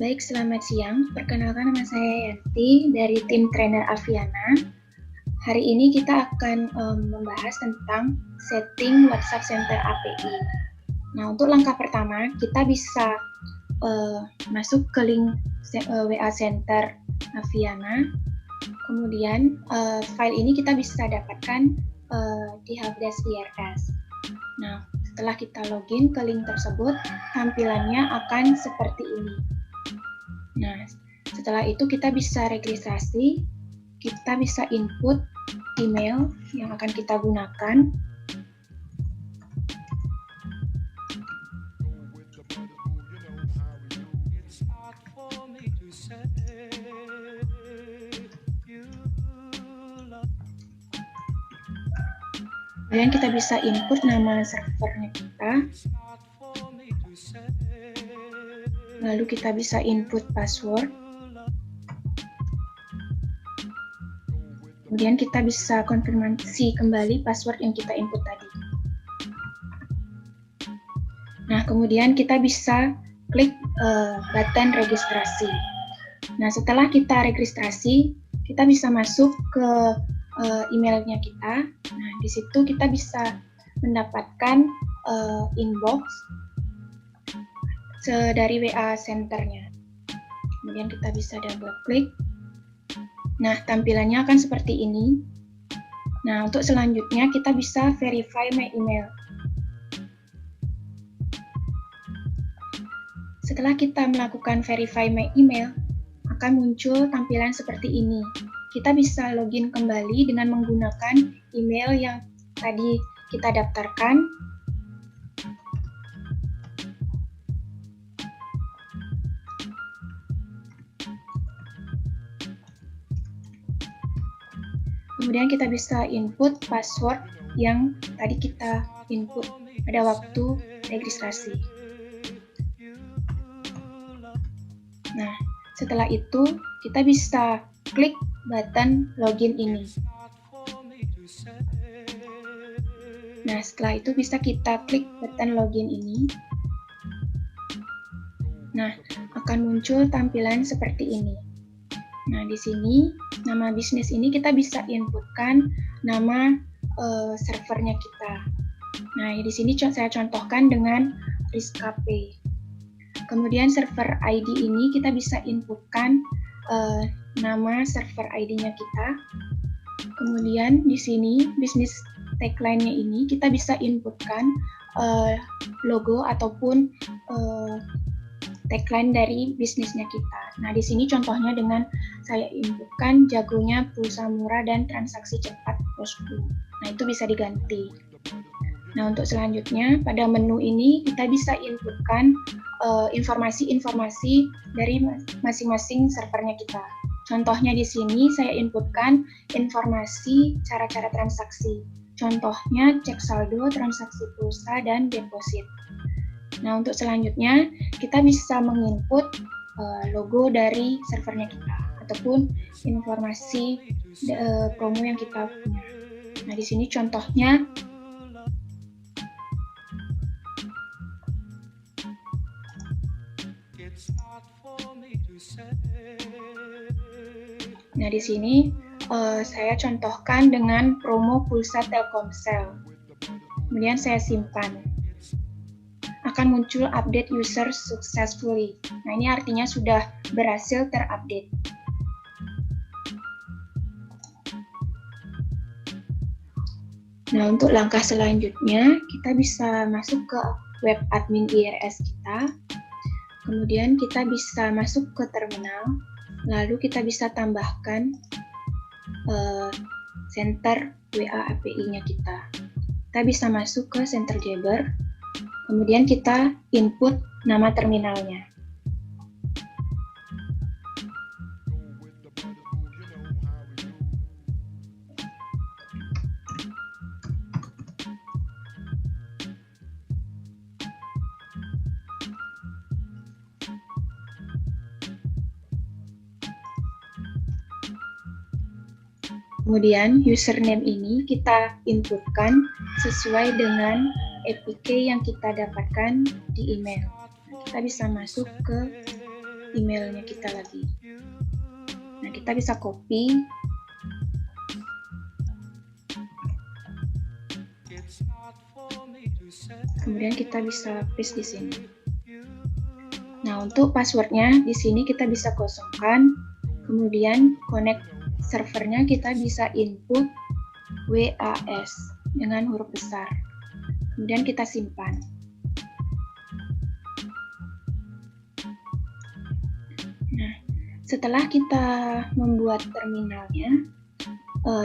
Baik, selamat siang. Perkenalkan, nama saya Yanti dari tim trainer Aviana. Hari ini kita akan membahas tentang setting WhatsApp Center API. Nah, untuk langkah pertama, kita bisa masuk ke link WA Center Aviana. Kemudian, file ini kita bisa dapatkan di helpdesk IRS. Nah, setelah kita login ke link tersebut, tampilannya akan seperti ini. Nah, setelah itu kita bisa registrasi, kita bisa input email yang akan kita gunakan. Kemudian kita bisa input nama servernya kita. Lalu kita bisa input password. Kemudian kita bisa konfirmasi kembali password yang kita input tadi. Nah, kemudian kita bisa klik button registrasi. Nah, setelah kita registrasi, kita bisa masuk ke emailnya kita. Nah, di situ kita bisa mendapatkan inbox dari WA Centernya. Kemudian kita bisa double klik. Nah, tampilannya akan seperti ini. Nah, untuk selanjutnya kita bisa verify my email. Setelah kita melakukan verify my email, akan muncul tampilan seperti ini. Kita bisa login kembali dengan menggunakan email yang tadi kita daftarkan. Kemudian kita bisa input password yang tadi kita input pada waktu registrasi. Nah, setelah itu kita bisa klik button login ini. Nah, setelah itu bisa kita klik button login ini. Nah, akan muncul tampilan seperti ini. Nah, di sini nama bisnis ini kita bisa inputkan nama servernya kita. Nah, di sini saya contohkan dengan Rizcape. Kemudian server ID ini kita bisa inputkan nama server ID-nya kita. Kemudian di sini bisnis tagline-nya ini kita bisa inputkan logo ataupun tagline dari bisnisnya kita. Nah, di sini contohnya dengan saya inputkan jagonya pulsa murah dan transaksi cepat Posku. Nah, itu bisa diganti. Nah, untuk selanjutnya pada menu ini kita bisa inputkan informasi-informasi dari masing-masing servernya kita. Contohnya di sini saya inputkan informasi cara-cara transaksi. Contohnya cek saldo, transaksi pulsa, dan deposit. Nah, untuk selanjutnya kita bisa menginput logo dari servernya kita ataupun informasi promo yang kita punya. Nah, di sini contohnya Nah, di sini saya contohkan dengan promo pulsa Telkomsel. Kemudian saya simpan. Akan muncul update user successfully. Nah, ini artinya sudah berhasil terupdate. Nah, untuk langkah selanjutnya, kita bisa masuk ke web admin IRS kita. Kemudian kita bisa masuk ke terminal. Lalu kita bisa tambahkan center WA API-nya kita. Kita bisa masuk ke center Jabber. Kemudian kita input nama terminalnya. Kemudian username ini kita inputkan sesuai dengan APK yang kita dapatkan di email. Kita bisa masuk ke emailnya kita lagi. Nah, kita bisa copy. Kemudian kita bisa paste di sini. Nah, untuk passwordnya di sini kita bisa kosongkan. Kemudian connect servernya kita bisa input WAS dengan huruf besar. Kemudian kita simpan. Nah, setelah kita membuat terminalnya,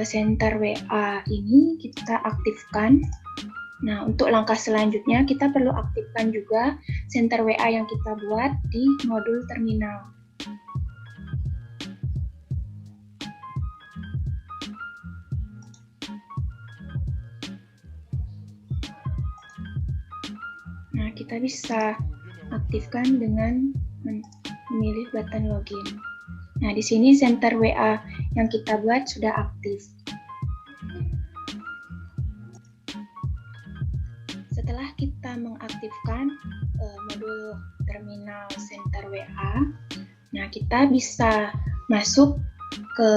center WA ini kita aktifkan. Nah, untuk langkah selanjutnya kita perlu aktifkan juga center WA yang kita buat di modul terminal. Nah, kita bisa aktifkan dengan memilih button login. Nah, di sini center WA yang kita buat sudah aktif. Setelah kita mengaktifkan modul terminal center WA, nah kita bisa masuk ke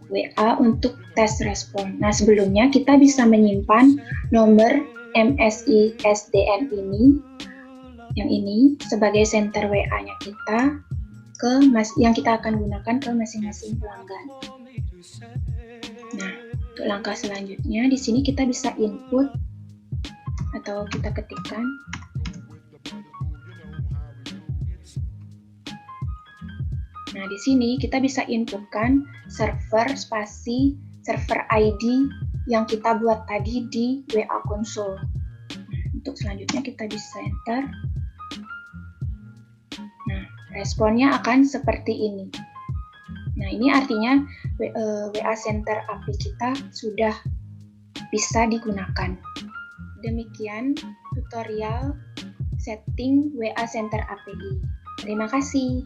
WA untuk tes respon. Nah, sebelumnya kita bisa menyimpan nomor MSI SDN yang ini sebagai center WA-nya kita yang kita akan gunakan ke masing-masing pelanggan. Nah, untuk langkah selanjutnya di sini kita bisa input atau kita ketikkan Nah, di sini kita bisa inputkan server spasi server ID yang kita buat tadi di WA Console. Nah, untuk selanjutnya kita bisa enter. Nah, responnya akan seperti ini. Nah, ini artinya WA Center API kita sudah bisa digunakan. Demikian tutorial setting WA Center API. Terima kasih.